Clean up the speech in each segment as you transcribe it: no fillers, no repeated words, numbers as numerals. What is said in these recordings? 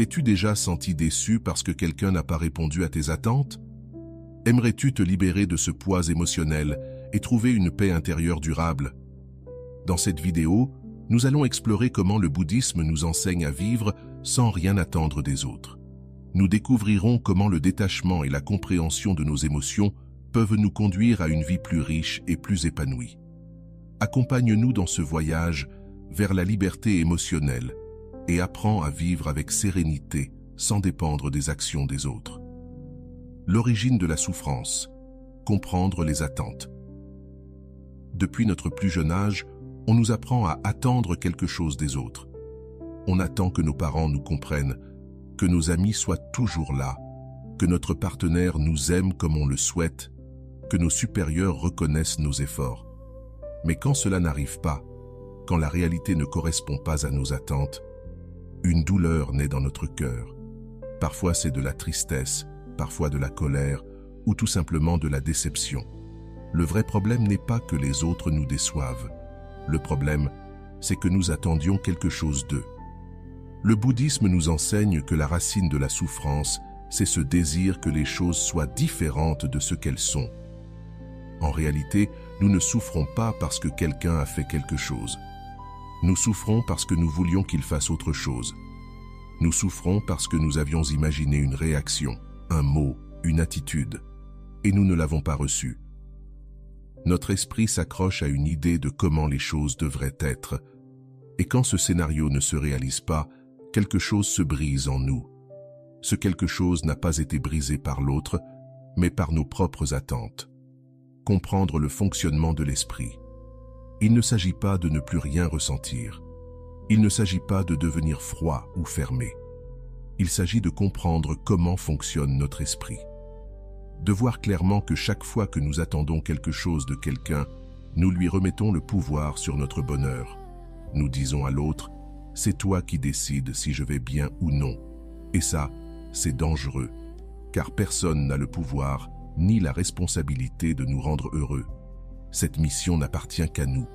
T'es-tu déjà senti déçu parce que quelqu'un n'a pas répondu à tes attentes? Aimerais-tu te libérer de ce poids émotionnel et trouver une paix intérieure durable? Dans cette vidéo, nous allons explorer comment le bouddhisme nous enseigne à vivre sans rien attendre des autres. Nous découvrirons comment le détachement et la compréhension de nos émotions peuvent nous conduire à une vie plus riche et plus épanouie. Accompagne-nous dans ce voyage vers la liberté émotionnelle et apprends à vivre avec sérénité sans dépendre des actions des autres. L'origine de la souffrance. Comprendre les attentes. Depuis notre plus jeune âge, on nous apprend à attendre quelque chose des autres. On attend que nos parents nous comprennent, que nos amis soient toujours là, que notre partenaire nous aime comme on le souhaite, que nos supérieurs reconnaissent nos efforts. Mais quand cela n'arrive pas, quand la réalité ne correspond pas à nos attentes, une douleur naît dans notre cœur. Parfois c'est de la tristesse, parfois de la colère, ou tout simplement de la déception. Le vrai problème n'est pas que les autres nous déçoivent. Le problème, c'est que nous attendions quelque chose d'eux. Le bouddhisme nous enseigne que la racine de la souffrance, c'est ce désir que les choses soient différentes de ce qu'elles sont. En réalité, nous ne souffrons pas parce que quelqu'un a fait quelque chose. Nous souffrons parce que nous voulions qu'il fasse autre chose. Nous souffrons parce que nous avions imaginé une réaction, un mot, une attitude, et nous ne l'avons pas reçue. Notre esprit s'accroche à une idée de comment les choses devraient être, et quand ce scénario ne se réalise pas, quelque chose se brise en nous. Ce quelque chose n'a pas été brisé par l'autre, mais par nos propres attentes. Comprendre le fonctionnement de l'esprit. Il ne s'agit pas de ne plus rien ressentir. Il ne s'agit pas de devenir froid ou fermé. Il s'agit de comprendre comment fonctionne notre esprit. De voir clairement que chaque fois que nous attendons quelque chose de quelqu'un, nous lui remettons le pouvoir sur notre bonheur. Nous disons à l'autre, c'est toi qui décides si je vais bien ou non. Et ça, c'est dangereux, car personne n'a le pouvoir ni la responsabilité de nous rendre heureux. Cette mission n'appartient qu'à nous.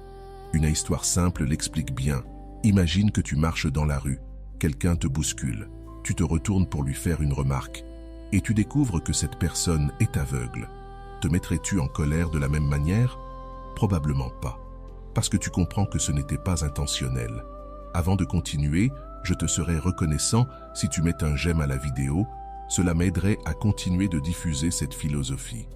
Une histoire simple l'explique bien. Imagine que tu marches dans la rue, quelqu'un te bouscule, tu te retournes pour lui faire une remarque, et tu découvres que cette personne est aveugle. Te mettrais-tu en colère de la même manière? Probablement pas, parce que tu comprends que ce n'était pas intentionnel. Avant de continuer, je te serais reconnaissant si tu mets un j'aime à la vidéo, cela m'aiderait à continuer de diffuser cette philosophie.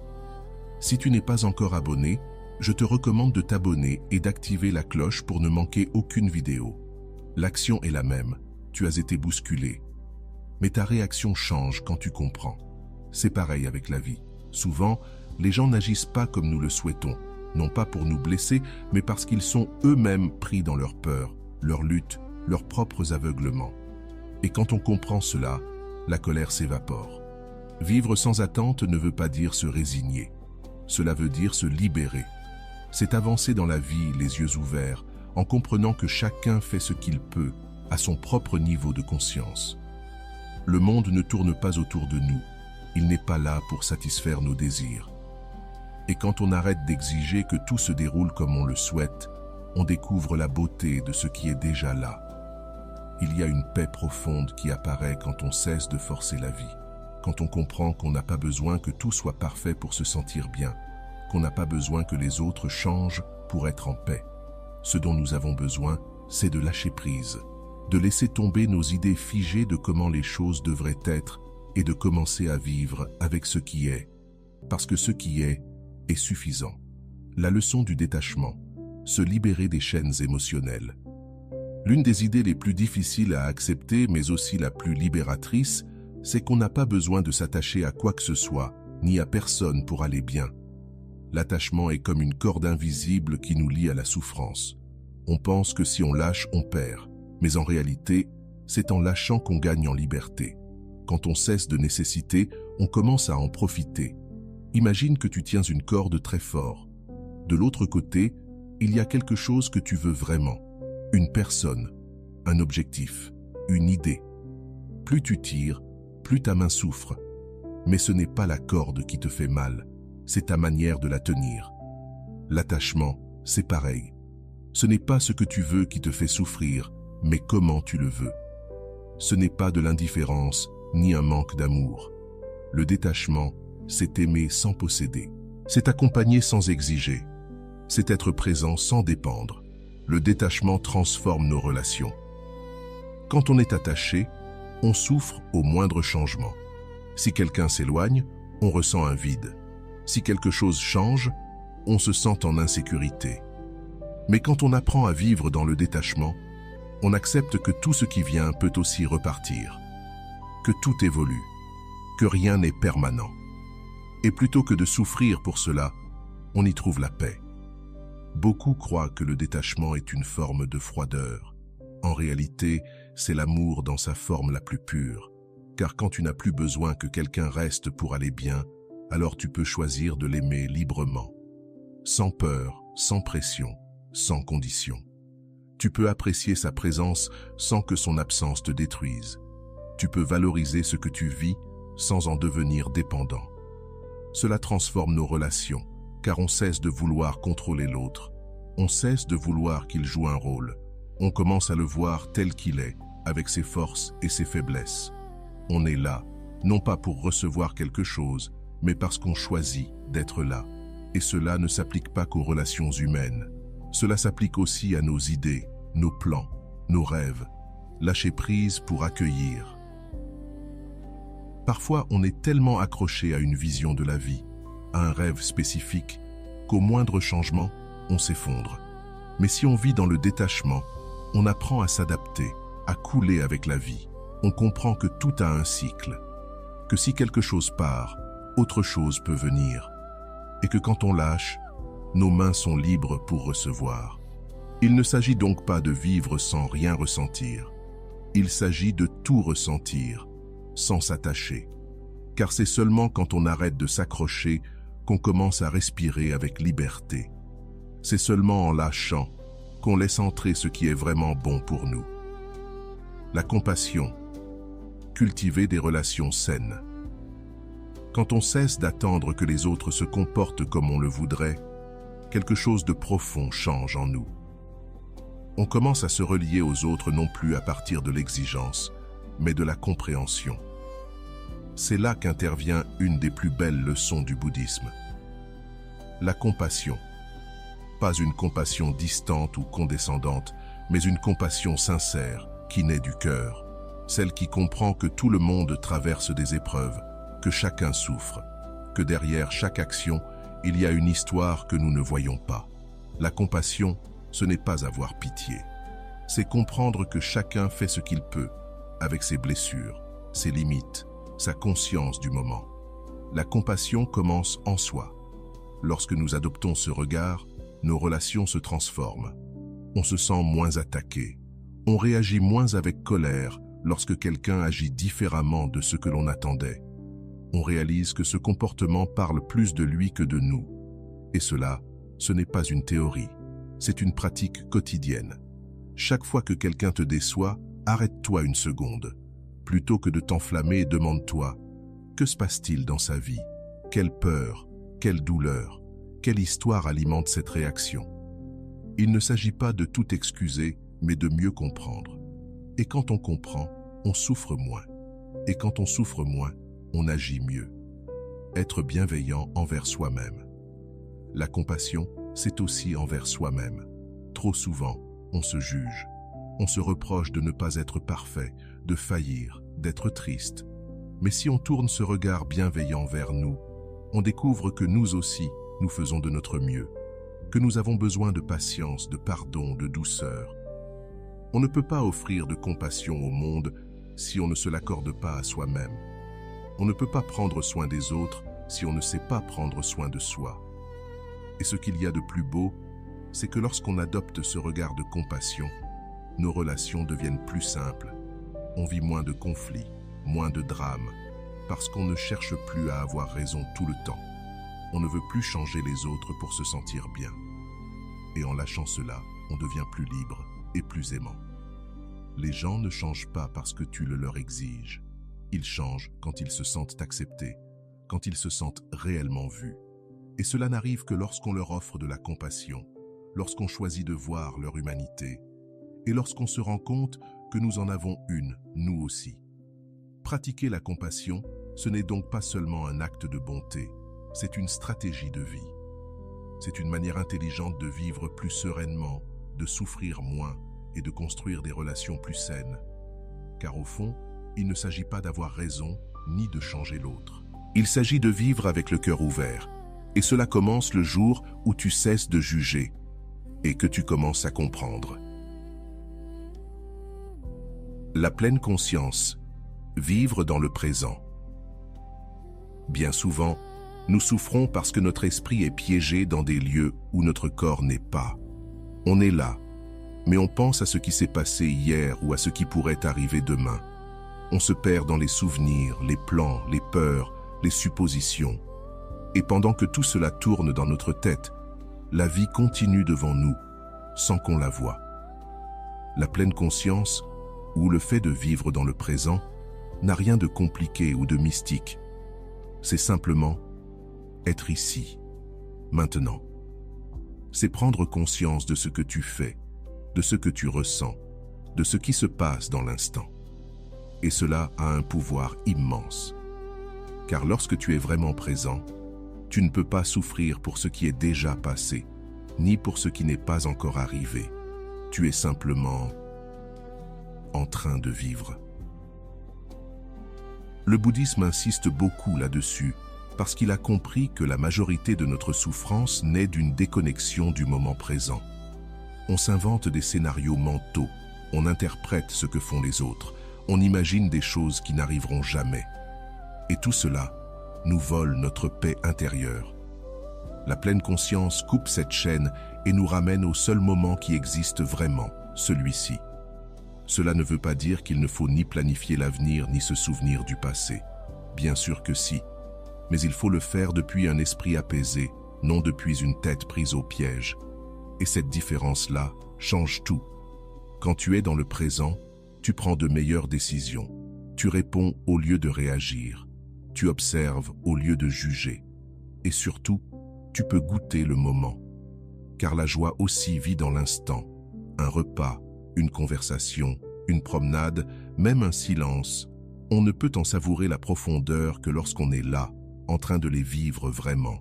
Si tu n'es pas encore abonné, je te recommande de t'abonner et d'activer la cloche pour ne manquer aucune vidéo. L'action est la même, tu as été bousculé. Mais ta réaction change quand tu comprends. C'est pareil avec la vie. Souvent, les gens n'agissent pas comme nous le souhaitons, non pas pour nous blesser, mais parce qu'ils sont eux-mêmes pris dans leur peur, leur lutte, leurs propres aveuglements. Et quand on comprend cela, la colère s'évapore. Vivre sans attente ne veut pas dire se résigner. Cela veut dire se libérer. C'est avancer dans la vie les yeux ouverts, en comprenant que chacun fait ce qu'il peut, à son propre niveau de conscience. Le monde ne tourne pas autour de nous, il n'est pas là pour satisfaire nos désirs. Et quand on arrête d'exiger que tout se déroule comme on le souhaite, on découvre la beauté de ce qui est déjà là. Il y a une paix profonde qui apparaît quand on cesse de forcer la vie, quand on comprend qu'on n'a pas besoin que tout soit parfait pour se sentir bien, qu'on n'a pas besoin que les autres changent pour être en paix. Ce dont nous avons besoin, c'est de lâcher prise, de laisser tomber nos idées figées de comment les choses devraient être et de commencer à vivre avec ce qui est, parce que ce qui est suffisant. La leçon du détachement, se libérer des chaînes émotionnelles. L'une des idées les plus difficiles à accepter, mais aussi la plus libératrice, c'est qu'on n'a pas besoin de s'attacher à quoi que ce soit, ni à personne pour aller bien. L'attachement est comme une corde invisible qui nous lie à la souffrance. On pense que si on lâche, on perd. Mais en réalité, c'est en lâchant qu'on gagne en liberté. Quand on cesse de nécessiter, on commence à en profiter. Imagine que tu tiens une corde très fort. De l'autre côté, il y a quelque chose que tu veux vraiment. Une personne, un objectif, une idée. Plus tu tires, plus ta main souffre. Mais ce n'est pas la corde qui te fait mal, c'est ta manière de la tenir. L'attachement, c'est pareil. Ce n'est pas ce que tu veux qui te fait souffrir, mais comment tu le veux. Ce n'est pas de l'indifférence, ni un manque d'amour. Le détachement, c'est aimer sans posséder. C'est accompagner sans exiger. C'est être présent sans dépendre. Le détachement transforme nos relations. Quand on est attaché, on souffre au moindre changement. Si quelqu'un s'éloigne, on ressent un vide. Si quelque chose change, on se sent en insécurité. Mais quand on apprend à vivre dans le détachement, on accepte que tout ce qui vient peut aussi repartir, que tout évolue, que rien n'est permanent. Et plutôt que de souffrir pour cela, on y trouve la paix. Beaucoup croient que le détachement est une forme de froideur. En réalité, c'est l'amour dans sa forme la plus pure. Car quand tu n'as plus besoin que quelqu'un reste pour aller bien, alors tu peux choisir de l'aimer librement. Sans peur, sans pression, sans condition. Tu peux apprécier sa présence sans que son absence te détruise. Tu peux valoriser ce que tu vis sans en devenir dépendant. Cela transforme nos relations, car on cesse de vouloir contrôler l'autre. On cesse de vouloir qu'il joue un rôle. On commence à le voir tel qu'il est, avec ses forces et ses faiblesses. On est là, non pas pour recevoir quelque chose, mais parce qu'on choisit d'être là. Et cela ne s'applique pas qu'aux relations humaines. Cela s'applique aussi à nos idées, nos plans, nos rêves. Lâcher prise pour accueillir. Parfois, on est tellement accroché à une vision de la vie, à un rêve spécifique, qu'au moindre changement, on s'effondre. Mais si on vit dans le détachement, on apprend à s'adapter, à couler avec la vie. On comprend que tout a un cycle, que si quelque chose part, autre chose peut venir, et que quand on lâche, nos mains sont libres pour recevoir. Il ne s'agit donc pas de vivre sans rien ressentir. Il s'agit de tout ressentir, sans s'attacher. Car c'est seulement quand on arrête de s'accrocher qu'on commence à respirer avec liberté. C'est seulement en lâchant qu'on laisse entrer ce qui est vraiment bon pour nous. La compassion. Cultiver des relations saines. Quand on cesse d'attendre que les autres se comportent comme on le voudrait, quelque chose de profond change en nous. On commence à se relier aux autres non plus à partir de l'exigence, mais de la compréhension. C'est là qu'intervient une des plus belles leçons du bouddhisme. La compassion. Pas une compassion distante ou condescendante, mais une compassion sincère qui naît du cœur, celle qui comprend que tout le monde traverse des épreuves, que chacun souffre, que derrière chaque action, il y a une histoire que nous ne voyons pas. La compassion, ce n'est pas avoir pitié. C'est comprendre que chacun fait ce qu'il peut, avec ses blessures, ses limites, sa conscience du moment. La compassion commence en soi. Lorsque nous adoptons ce regard, nos relations se transforment. On se sent moins attaqué. On réagit moins avec colère lorsque quelqu'un agit différemment de ce que l'on attendait. On réalise que ce comportement parle plus de lui que de nous. Et cela, ce n'est pas une théorie, c'est une pratique quotidienne. Chaque fois que quelqu'un te déçoit, arrête-toi une seconde. Plutôt que de t'enflammer, demande-toi, que se passe-t-il dans sa vie? Quelle peur, quelle douleur, quelle histoire alimente cette réaction? Il ne s'agit pas de tout excuser, mais de mieux comprendre. Et quand on comprend, on souffre moins. Et quand on souffre moins, on agit mieux. Être bienveillant envers soi-même. La compassion, c'est aussi envers soi-même. Trop souvent, on se juge. On se reproche de ne pas être parfait, de faillir, d'être triste. Mais si on tourne ce regard bienveillant vers nous, on découvre que nous aussi, nous faisons de notre mieux, que nous avons besoin de patience, de pardon, de douceur. On ne peut pas offrir de compassion au monde si on ne se l'accorde pas à soi-même. On ne peut pas prendre soin des autres si on ne sait pas prendre soin de soi. Et ce qu'il y a de plus beau, c'est que lorsqu'on adopte ce regard de compassion, nos relations deviennent plus simples. On vit moins de conflits, moins de drames, parce qu'on ne cherche plus à avoir raison tout le temps. On ne veut plus changer les autres pour se sentir bien. Et en lâchant cela, on devient plus libre et plus aimant. Les gens ne changent pas parce que tu le leur exiges. Ils changent quand ils se sentent acceptés, quand ils se sentent réellement vus. Et cela n'arrive que lorsqu'on leur offre de la compassion, lorsqu'on choisit de voir leur humanité, et lorsqu'on se rend compte que nous en avons une, nous aussi. Pratiquer la compassion, ce n'est donc pas seulement un acte de bonté, c'est une stratégie de vie. C'est une manière intelligente de vivre plus sereinement, de souffrir moins et de construire des relations plus saines. Car au fond, il ne s'agit pas d'avoir raison ni de changer l'autre. Il s'agit de vivre avec le cœur ouvert. Et cela commence le jour où tu cesses de juger et que tu commences à comprendre. La pleine conscience, vivre dans le présent. Bien souvent, nous souffrons parce que notre esprit est piégé dans des lieux où notre corps n'est pas. On est là, mais on pense à ce qui s'est passé hier ou à ce qui pourrait arriver demain. On se perd dans les souvenirs, les plans, les peurs, les suppositions. Et pendant que tout cela tourne dans notre tête, la vie continue devant nous, sans qu'on la voie. La pleine conscience, ou le fait de vivre dans le présent, n'a rien de compliqué ou de mystique. C'est simplement être ici, maintenant. C'est prendre conscience de ce que tu fais, de ce que tu ressens, de ce qui se passe dans l'instant. Et cela a un pouvoir immense. Car lorsque tu es vraiment présent, tu ne peux pas souffrir pour ce qui est déjà passé, ni pour ce qui n'est pas encore arrivé. Tu es simplement en train de vivre. Le bouddhisme insiste beaucoup là-dessus parce qu'il a compris que la majorité de notre souffrance naît d'une déconnexion du moment présent. On s'invente des scénarios mentaux, on interprète ce que font les autres, on imagine des choses qui n'arriveront jamais. Et tout cela nous vole notre paix intérieure. La pleine conscience coupe cette chaîne et nous ramène au seul moment qui existe vraiment, celui-ci. Cela ne veut pas dire qu'il ne faut ni planifier l'avenir ni se souvenir du passé. Bien sûr que si, mais il faut le faire depuis un esprit apaisé, non depuis une tête prise au piège. Et cette différence-là change tout. Quand tu es dans le présent, tu prends de meilleures décisions. Tu réponds au lieu de réagir. Tu observes au lieu de juger. Et surtout, tu peux goûter le moment. Car la joie aussi vit dans l'instant. Un repas, une conversation, une promenade, même un silence. On ne peut en savourer la profondeur que lorsqu'on est là, en train de les vivre vraiment.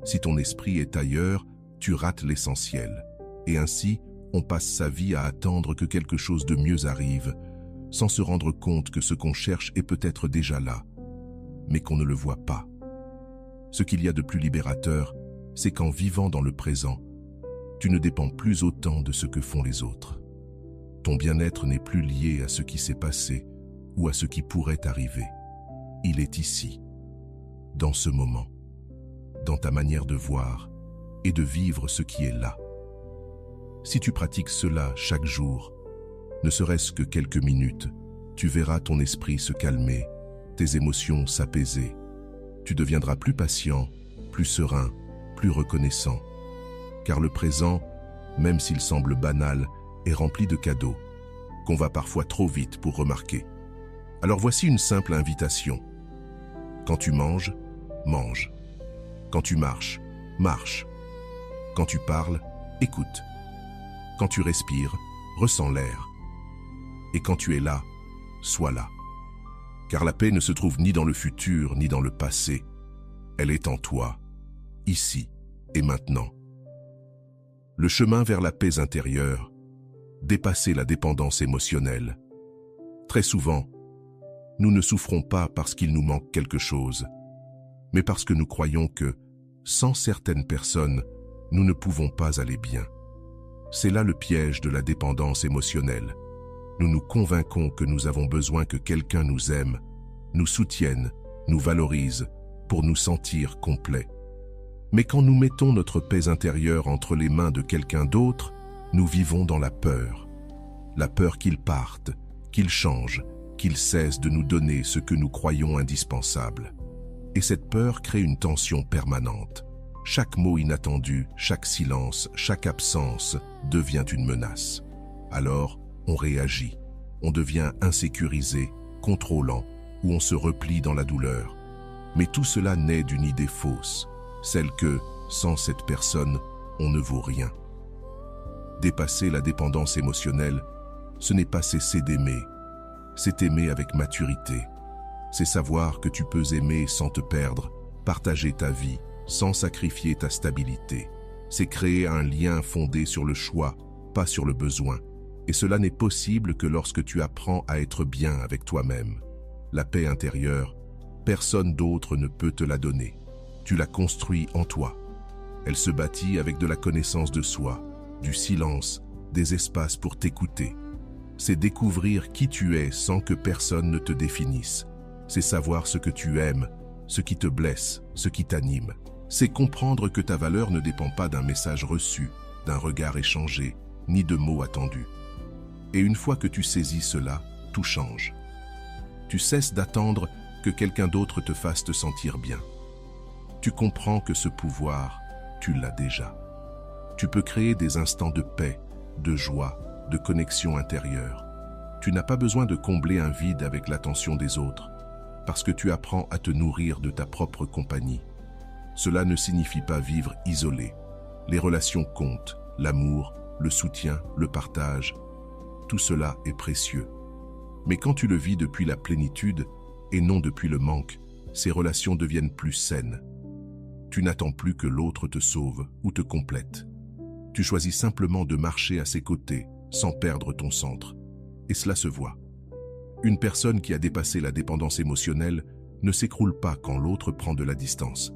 Si ton esprit est ailleurs, tu rates l'essentiel. Et ainsi, on passe sa vie à attendre que quelque chose de mieux arrive, sans se rendre compte que ce qu'on cherche est peut-être déjà là, mais qu'on ne le voit pas. Ce qu'il y a de plus libérateur, c'est qu'en vivant dans le présent, tu ne dépends plus autant de ce que font les autres. Ton bien-être n'est plus lié à ce qui s'est passé ou à ce qui pourrait arriver. Il est ici, dans ce moment, dans ta manière de voir et de vivre ce qui est là. Si tu pratiques cela chaque jour, ne serait-ce que quelques minutes, tu verras ton esprit se calmer, tes émotions s'apaiser. Tu deviendras plus patient, plus serein, plus reconnaissant. Car le présent, même s'il semble banal, est rempli de cadeaux, qu'on va parfois trop vite pour remarquer. Alors voici une simple invitation. Quand tu manges, mange. Quand tu marches, marche. Quand tu parles, écoute. Quand tu respires, ressens l'air. Et quand tu es là, sois là. Car la paix ne se trouve ni dans le futur, ni dans le passé. Elle est en toi, ici et maintenant. Le chemin vers la paix intérieure, dépasser la dépendance émotionnelle. Très souvent, nous ne souffrons pas parce qu'il nous manque quelque chose, mais parce que nous croyons que, sans certaines personnes, nous ne pouvons pas aller bien. C'est là le piège de la dépendance émotionnelle. Nous nous convainquons que nous avons besoin que quelqu'un nous aime, nous soutienne, nous valorise, pour nous sentir complets. Mais quand nous mettons notre paix intérieure entre les mains de quelqu'un d'autre, nous vivons dans la peur. La peur qu'il parte, qu'il change, qu'il cesse de nous donner ce que nous croyons indispensable. Et cette peur crée une tension permanente. Chaque mot inattendu, chaque silence, chaque absence devient une menace. Alors, on réagit. On devient insécurisé, contrôlant, ou on se replie dans la douleur. Mais tout cela naît d'une idée fausse, celle que, sans cette personne, on ne vaut rien. Dépasser la dépendance émotionnelle, ce n'est pas cesser d'aimer, c'est aimer avec maturité. C'est savoir que tu peux aimer sans te perdre, partager ta vie sans sacrifier ta stabilité. C'est créer un lien fondé sur le choix, pas sur le besoin. Et cela n'est possible que lorsque tu apprends à être bien avec toi-même. La paix intérieure, personne d'autre ne peut te la donner. Tu la construis en toi. Elle se bâtit avec de la connaissance de soi, du silence, des espaces pour t'écouter. C'est découvrir qui tu es sans que personne ne te définisse. C'est savoir ce que tu aimes, ce qui te blesse, ce qui t'anime. C'est comprendre que ta valeur ne dépend pas d'un message reçu, d'un regard échangé, ni de mots attendus. Et une fois que tu saisis cela, tout change. Tu cesses d'attendre que quelqu'un d'autre te fasse te sentir bien. Tu comprends que ce pouvoir, tu l'as déjà. Tu peux créer des instants de paix, de joie, de connexion intérieure. Tu n'as pas besoin de combler un vide avec l'attention des autres, parce que tu apprends à te nourrir de ta propre compagnie. Cela ne signifie pas vivre isolé. Les relations comptent, l'amour, le soutien, le partage. Tout cela est précieux. Mais quand tu le vis depuis la plénitude et non depuis le manque, ces relations deviennent plus saines. Tu n'attends plus que l'autre te sauve ou te complète. Tu choisis simplement de marcher à ses côtés sans perdre ton centre. Et cela se voit. Une personne qui a dépassé la dépendance émotionnelle ne s'écroule pas quand l'autre prend de la distance.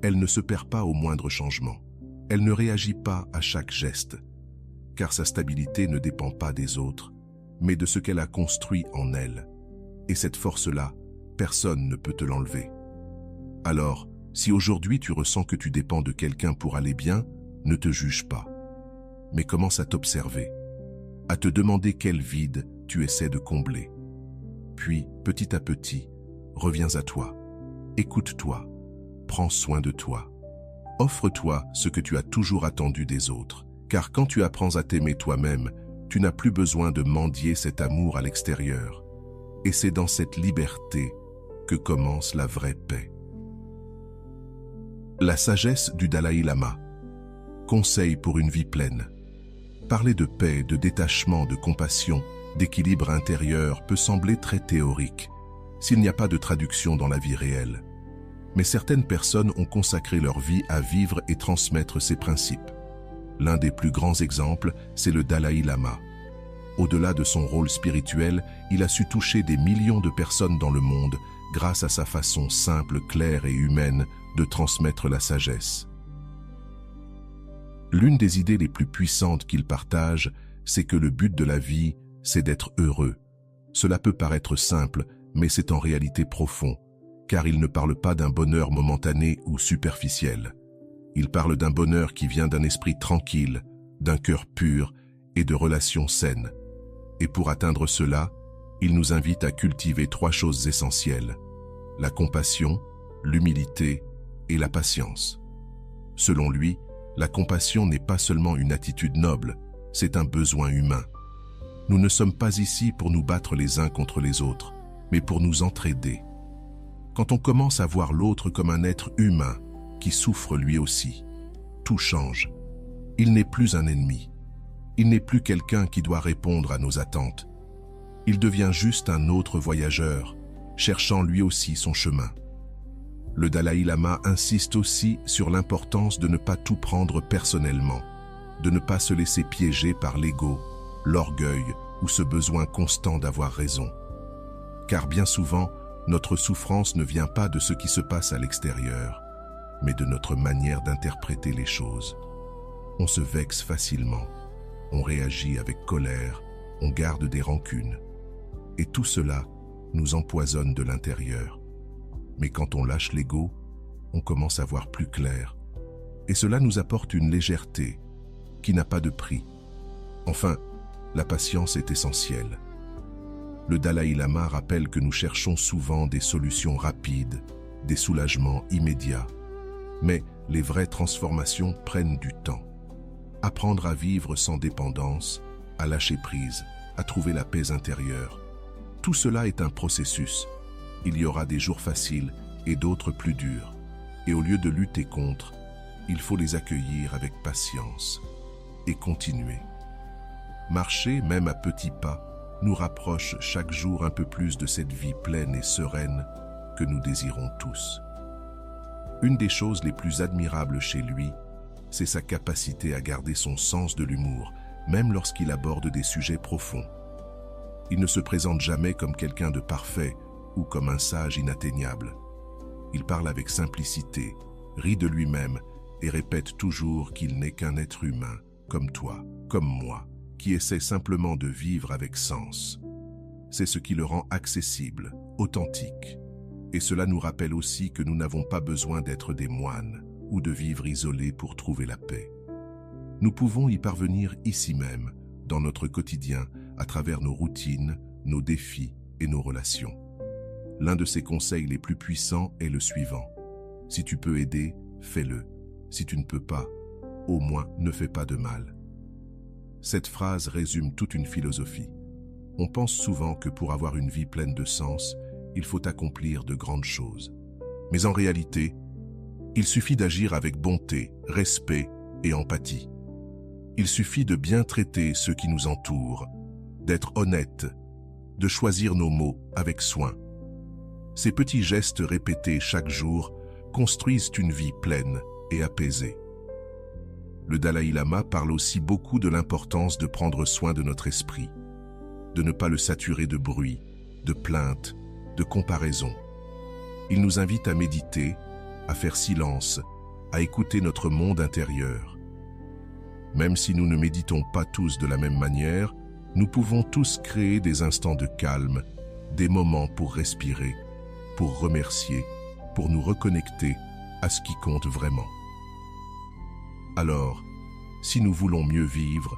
Elle ne se perd pas au moindre changement. Elle ne réagit pas à chaque geste, car sa stabilité ne dépend pas des autres, mais de ce qu'elle a construit en elle. Et cette force-là, personne ne peut te l'enlever. Alors, si aujourd'hui tu ressens que tu dépends de quelqu'un pour aller bien, ne te juge pas, mais commence à t'observer, à te demander quel vide tu essaies de combler. Puis, petit à petit, reviens à toi, écoute-toi, prends soin de toi. Offre-toi ce que tu as toujours attendu des autres, car quand tu apprends à t'aimer toi-même, tu n'as plus besoin de mendier cet amour à l'extérieur. Et c'est dans cette liberté que commence la vraie paix. La sagesse du Dalai Lama. Conseil pour une vie pleine. Parler de paix, de détachement, de compassion, d'équilibre intérieur peut sembler très théorique, s'il n'y a pas de traduction dans la vie réelle. Mais certaines personnes ont consacré leur vie à vivre et transmettre ces principes. L'un des plus grands exemples, c'est le Dalai Lama. Au-delà de son rôle spirituel, il a su toucher des millions de personnes dans le monde grâce à sa façon simple, claire et humaine de transmettre la sagesse. L'une des idées les plus puissantes qu'il partage, c'est que le but de la vie, c'est d'être heureux. Cela peut paraître simple, mais c'est en réalité profond, car il ne parle pas d'un bonheur momentané ou superficiel. Il parle d'un bonheur qui vient d'un esprit tranquille, d'un cœur pur et de relations saines. Et pour atteindre cela, il nous invite à cultiver 3 choses essentielles: la compassion, l'humilité et la patience. Selon lui, la compassion n'est pas seulement une attitude noble, c'est un besoin humain. Nous ne sommes pas ici pour nous battre les uns contre les autres, mais pour nous entraider. Quand on commence à voir l'autre comme un être humain qui souffre lui aussi, tout change. Il n'est plus un ennemi. Il n'est plus quelqu'un qui doit répondre à nos attentes. Il devient juste un autre voyageur, cherchant lui aussi son chemin. Le Dalai Lama insiste aussi sur l'importance de ne pas tout prendre personnellement, de ne pas se laisser piéger par l'ego, l'orgueil ou ce besoin constant d'avoir raison. Car bien souvent, notre souffrance ne vient pas de ce qui se passe à l'extérieur, mais de notre manière d'interpréter les choses. On se vexe facilement, on réagit avec colère, on garde des rancunes. Et tout cela nous empoisonne de l'intérieur. Mais quand on lâche l'ego, on commence à voir plus clair. Et cela nous apporte une légèreté qui n'a pas de prix. Enfin, la patience est essentielle. Le Dalai Lama rappelle que nous cherchons souvent des solutions rapides, des soulagements immédiats. Mais les vraies transformations prennent du temps. Apprendre à vivre sans dépendance, à lâcher prise, à trouver la paix intérieure. Tout cela est un processus. Il y aura des jours faciles et d'autres plus durs. Et au lieu de lutter contre, il faut les accueillir avec patience et continuer. Marcher, même à petits pas, nous rapproche chaque jour un peu plus de cette vie pleine et sereine que nous désirons tous. Une des choses les plus admirables chez lui, c'est sa capacité à garder son sens de l'humour, même lorsqu'il aborde des sujets profonds. Il ne se présente jamais comme quelqu'un de parfait ou comme un sage inatteignable. Il parle avec simplicité, rit de lui-même et répète toujours qu'il n'est qu'un être humain, comme toi, comme moi, qui essaie simplement de vivre avec sens. C'est ce qui le rend accessible, authentique. Et cela nous rappelle aussi que nous n'avons pas besoin d'être des moines ou de vivre isolés pour trouver la paix. Nous pouvons y parvenir ici même, dans notre quotidien, à travers nos routines, nos défis et nos relations. L'un de ses conseils les plus puissants est le suivant. Si tu peux aider, fais-le. Si tu ne peux pas, au moins ne fais pas de mal. Cette phrase résume toute une philosophie. On pense souvent que pour avoir une vie pleine de sens, il faut accomplir de grandes choses. Mais en réalité, il suffit d'agir avec bonté, respect et empathie. Il suffit de bien traiter ceux qui nous entourent, d'être honnête, de choisir nos mots avec soin. Ces petits gestes répétés chaque jour construisent une vie pleine et apaisée. Le Dalai Lama parle aussi beaucoup de l'importance de prendre soin de notre esprit, de ne pas le saturer de bruit, de plaintes, de comparaisons. Il nous invite à méditer, à faire silence, à écouter notre monde intérieur. Même si nous ne méditons pas tous de la même manière, nous pouvons tous créer des instants de calme, des moments pour respirer, pour remercier, pour nous reconnecter à ce qui compte vraiment. Alors, si nous voulons mieux vivre,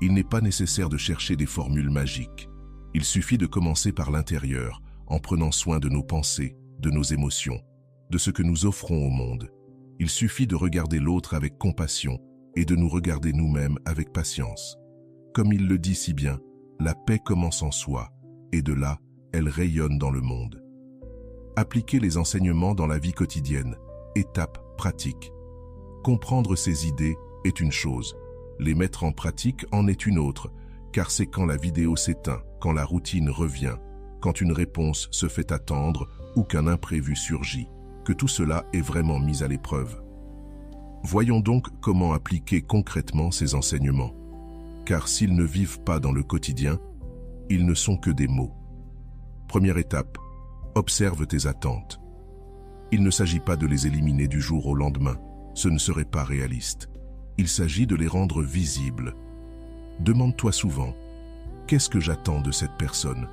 il n'est pas nécessaire de chercher des formules magiques. Il suffit de commencer par l'intérieur, en prenant soin de nos pensées, de nos émotions, de ce que nous offrons au monde. Il suffit de regarder l'autre avec compassion et de nous regarder nous-mêmes avec patience. Comme il le dit si bien, la paix commence en soi, et de là, elle rayonne dans le monde. Appliquer les enseignements dans la vie quotidienne, étape pratique. Comprendre ces idées est une chose, les mettre en pratique en est une autre, car c'est quand la vidéo s'éteint, quand la routine revient, quand une réponse se fait attendre ou qu'un imprévu surgit, que tout cela est vraiment mis à l'épreuve. Voyons donc comment appliquer concrètement ces enseignements, car s'ils ne vivent pas dans le quotidien, ils ne sont que des mots. Première étape, observe tes attentes. Il ne s'agit pas de les éliminer du jour au lendemain, ce ne serait pas réaliste. Il s'agit de les rendre visibles. Demande-toi souvent, qu'est-ce que j'attends de cette personne?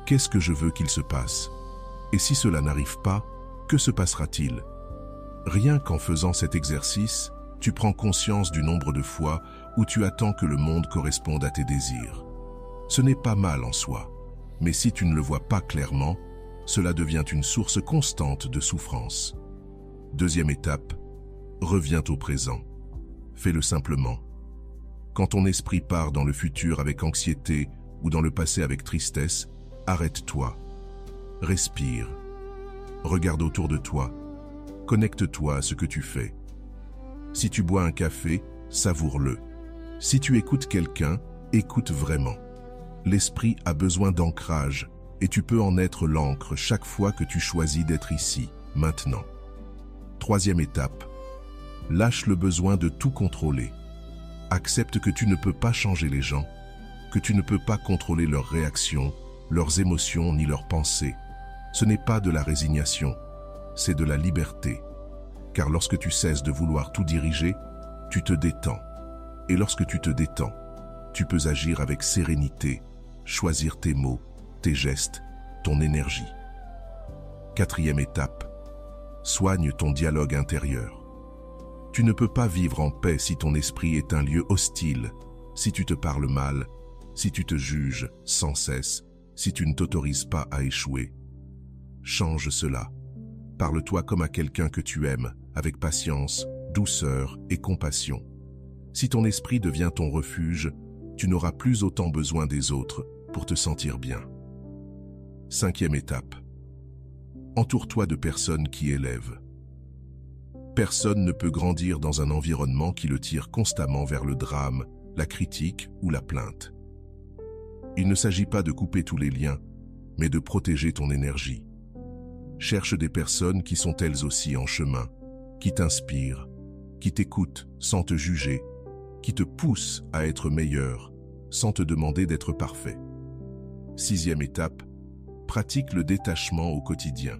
Qu'est-ce que je veux qu'il se passe? Et si cela n'arrive pas, que se passera-t-il? Rien qu'en faisant cet exercice, tu prends conscience du nombre de fois où tu attends que le monde corresponde à tes désirs. Ce n'est pas mal en soi, mais si tu ne le vois pas clairement, cela devient une source constante de souffrance. Deuxième étape, reviens au présent. Fais-le simplement. Quand ton esprit part dans le futur avec anxiété ou dans le passé avec tristesse, arrête-toi. Respire. Regarde autour de toi. Connecte-toi à ce que tu fais. Si tu bois un café, savoure-le. Si tu écoutes quelqu'un, écoute vraiment. L'esprit a besoin d'ancrage et tu peux en être l'encre chaque fois que tu choisis d'être ici, maintenant. Troisième étape. Lâche le besoin de tout contrôler. Accepte que tu ne peux pas changer les gens, que tu ne peux pas contrôler leurs réactions, leurs émotions ni leurs pensées. Ce n'est pas de la résignation, c'est de la liberté. Car lorsque tu cesses de vouloir tout diriger, tu te détends. Et lorsque tu te détends, tu peux agir avec sérénité, choisir tes mots, tes gestes, ton énergie. Quatrième étape. Soigne ton dialogue intérieur. Tu ne peux pas vivre en paix si ton esprit est un lieu hostile, si tu te parles mal, si tu te juges sans cesse, si tu ne t'autorises pas à échouer. Change cela. Parle-toi comme à quelqu'un que tu aimes, avec patience, douceur et compassion. Si ton esprit devient ton refuge, tu n'auras plus autant besoin des autres pour te sentir bien. Cinquième étape. Entoure-toi de personnes qui élèvent. Personne ne peut grandir dans un environnement qui le tire constamment vers le drame, la critique ou la plainte. Il ne s'agit pas de couper tous les liens, mais de protéger ton énergie. Cherche des personnes qui sont elles aussi en chemin, qui t'inspirent, qui t'écoutent sans te juger, qui te poussent à être meilleur, sans te demander d'être parfait. 6e étape, pratique le détachement au quotidien.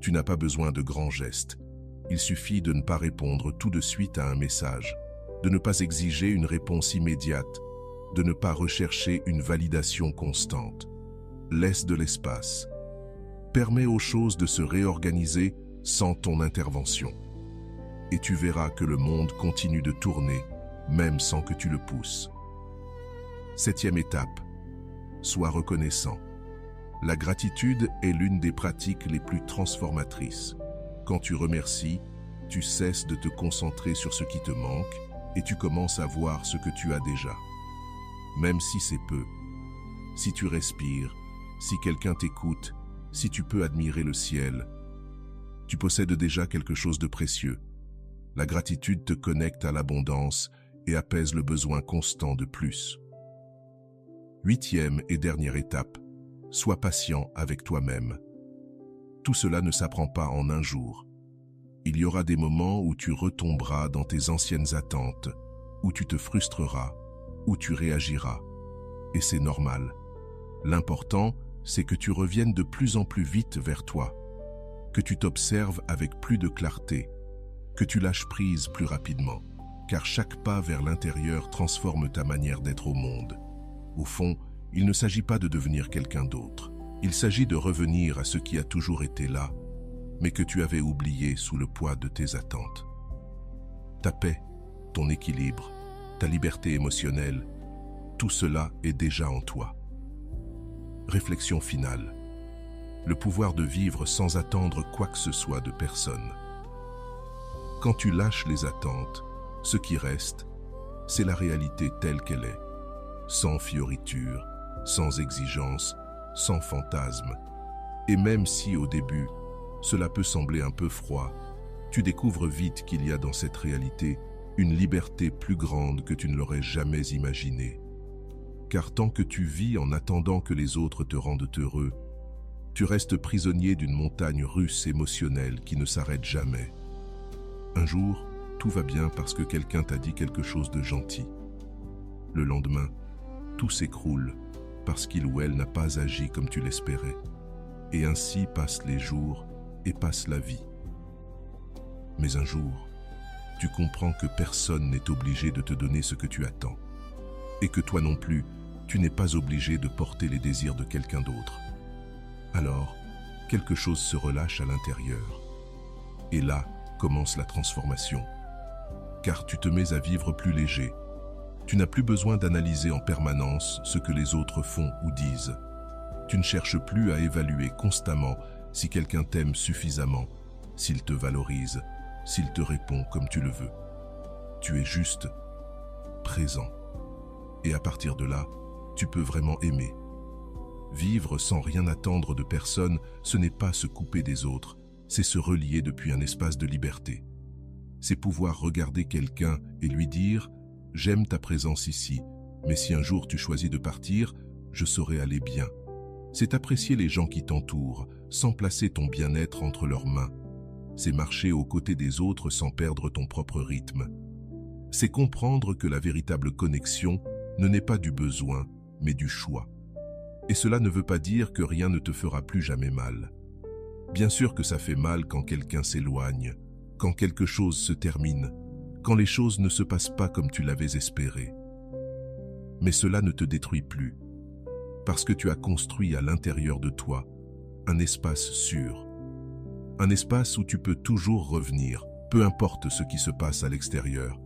Tu n'as pas besoin de grands gestes. Il suffit de ne pas répondre tout de suite à un message, de ne pas exiger une réponse immédiate, de ne pas rechercher une validation constante. Laisse de l'espace. Permets aux choses de se réorganiser sans ton intervention. Et tu verras que le monde continue de tourner, même sans que tu le pousses. 7e étape, sois reconnaissant. La gratitude est l'une des pratiques les plus transformatrices. Quand tu remercies, tu cesses de te concentrer sur ce qui te manque et tu commences à voir ce que tu as déjà. Même si c'est peu, si tu respires, si quelqu'un t'écoute, si tu peux admirer le ciel, tu possèdes déjà quelque chose de précieux. La gratitude te connecte à l'abondance et apaise le besoin constant de plus. 8e et dernière étape, sois patient avec toi-même. Tout cela ne s'apprend pas en un jour. Il y aura des moments où tu retomberas dans tes anciennes attentes, où tu te frustreras, où tu réagiras. Et c'est normal. L'important, c'est que tu reviennes de plus en plus vite vers toi, que tu t'observes avec plus de clarté, que tu lâches prise plus rapidement, car chaque pas vers l'intérieur transforme ta manière d'être au monde. Au fond, il ne s'agit pas de devenir quelqu'un d'autre. Il s'agit de revenir à ce qui a toujours été là, mais que tu avais oublié sous le poids de tes attentes. Ta paix, ton équilibre, ta liberté émotionnelle, tout cela est déjà en toi. Réflexion finale. Le pouvoir de vivre sans attendre quoi que ce soit de personne. Quand tu lâches les attentes, ce qui reste, c'est la réalité telle qu'elle est, sans fioriture, sans exigence, sans fantasme. Et même si au début, cela peut sembler un peu froid, tu découvres vite qu'il y a dans cette réalité une liberté plus grande que tu ne l'aurais jamais imaginée. Car tant que tu vis en attendant que les autres te rendent heureux, tu restes prisonnier d'une montagne russe émotionnelle qui ne s'arrête jamais. Un jour, tout va bien parce que quelqu'un t'a dit quelque chose de gentil. Le lendemain, tout s'écroule parce qu'il ou elle n'a pas agi comme tu l'espérais. Et ainsi passent les jours et passe la vie. Mais un jour, tu comprends que personne n'est obligé de te donner ce que tu attends. Et que toi non plus, tu n'es pas obligé de porter les désirs de quelqu'un d'autre. Alors, quelque chose se relâche à l'intérieur. Et là commence la transformation. Car tu te mets à vivre plus léger. Tu n'as plus besoin d'analyser en permanence ce que les autres font ou disent. Tu ne cherches plus à évaluer constamment si quelqu'un t'aime suffisamment, s'il te valorise, s'il te répond comme tu le veux. Tu es juste présent. Et à partir de là, tu peux vraiment aimer. Vivre sans rien attendre de personne, ce n'est pas se couper des autres, c'est se relier depuis un espace de liberté. C'est pouvoir regarder quelqu'un et lui dire « J'aime ta présence ici, mais si un jour tu choisis de partir, je saurai aller bien. » C'est apprécier les gens qui t'entourent, sans placer ton bien-être entre leurs mains. C'est marcher aux côtés des autres sans perdre ton propre rythme. C'est comprendre que la véritable connexion ne naît pas du besoin, mais du choix. Et cela ne veut pas dire que rien ne te fera plus jamais mal. Bien sûr que ça fait mal quand quelqu'un s'éloigne, quand quelque chose se termine, quand les choses ne se passent pas comme tu l'avais espéré. Mais cela ne te détruit plus, parce que tu as construit à l'intérieur de toi un espace sûr. Un espace où tu peux toujours revenir, peu importe ce qui se passe à l'extérieur.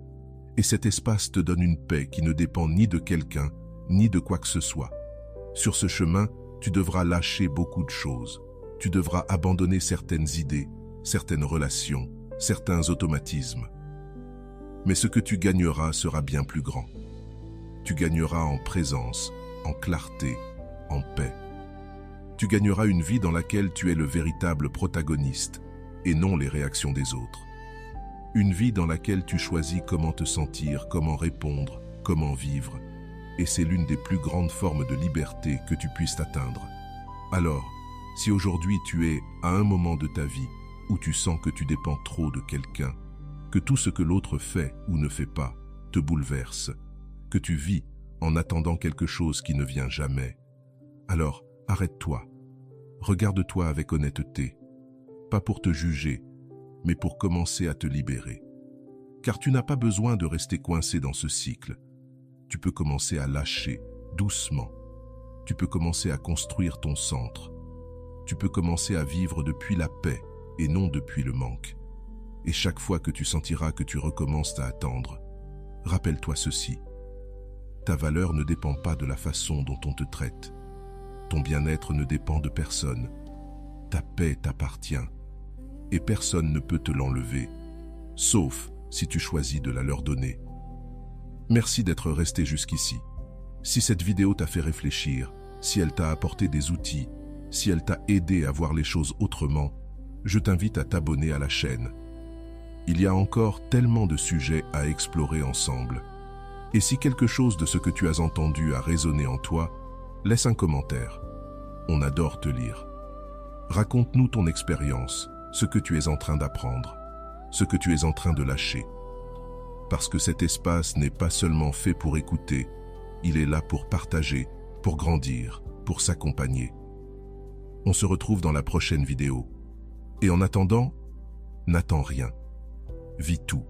Et cet espace te donne une paix qui ne dépend ni de quelqu'un, ni de quoi que ce soit. Sur ce chemin, tu devras lâcher beaucoup de choses. Tu devras abandonner certaines idées, certaines relations, certains automatismes. Mais ce que tu gagneras sera bien plus grand. Tu gagneras en présence, en clarté, en paix. Tu gagneras une vie dans laquelle tu es le véritable protagoniste et non les réactions des autres. Une vie dans laquelle tu choisis comment te sentir, comment répondre, comment vivre. et c'est l'une des plus grandes formes de liberté que tu puisses atteindre. Alors, si aujourd'hui tu es à un moment de ta vie où tu sens que tu dépends trop de quelqu'un, que tout ce que l'autre fait ou ne fait pas te bouleverse, que tu vis en attendant quelque chose qui ne vient jamais, alors arrête-toi, regarde-toi avec honnêteté, pas pour te juger, mais pour commencer à te libérer. Car tu n'as pas besoin de rester coincé dans ce cycle. Tu peux commencer à lâcher doucement. Tu peux commencer à construire ton centre. Tu peux commencer à vivre depuis la paix et non depuis le manque. Et chaque fois que tu sentiras que tu recommences à attendre, rappelle-toi ceci. Ta valeur ne dépend pas de la façon dont on te traite. Ton bien-être ne dépend de personne. Ta paix t'appartient. Et personne ne peut te l'enlever, sauf si tu choisis de la leur donner. Merci d'être resté jusqu'ici. Si cette vidéo t'a fait réfléchir, si elle t'a apporté des outils, si elle t'a aidé à voir les choses autrement, je t'invite à t'abonner à la chaîne. Il y a encore tellement de sujets à explorer ensemble. Et si quelque chose de ce que tu as entendu a résonné en toi, laisse un commentaire. On adore te lire. Raconte-nous ton expérience, ce que tu es en train d'apprendre, ce que tu es en train de lâcher. Parce que cet espace n'est pas seulement fait pour écouter, il est là pour partager, pour grandir, pour s'accompagner. On se retrouve dans la prochaine vidéo. Et en attendant, n'attends rien. Vis tout.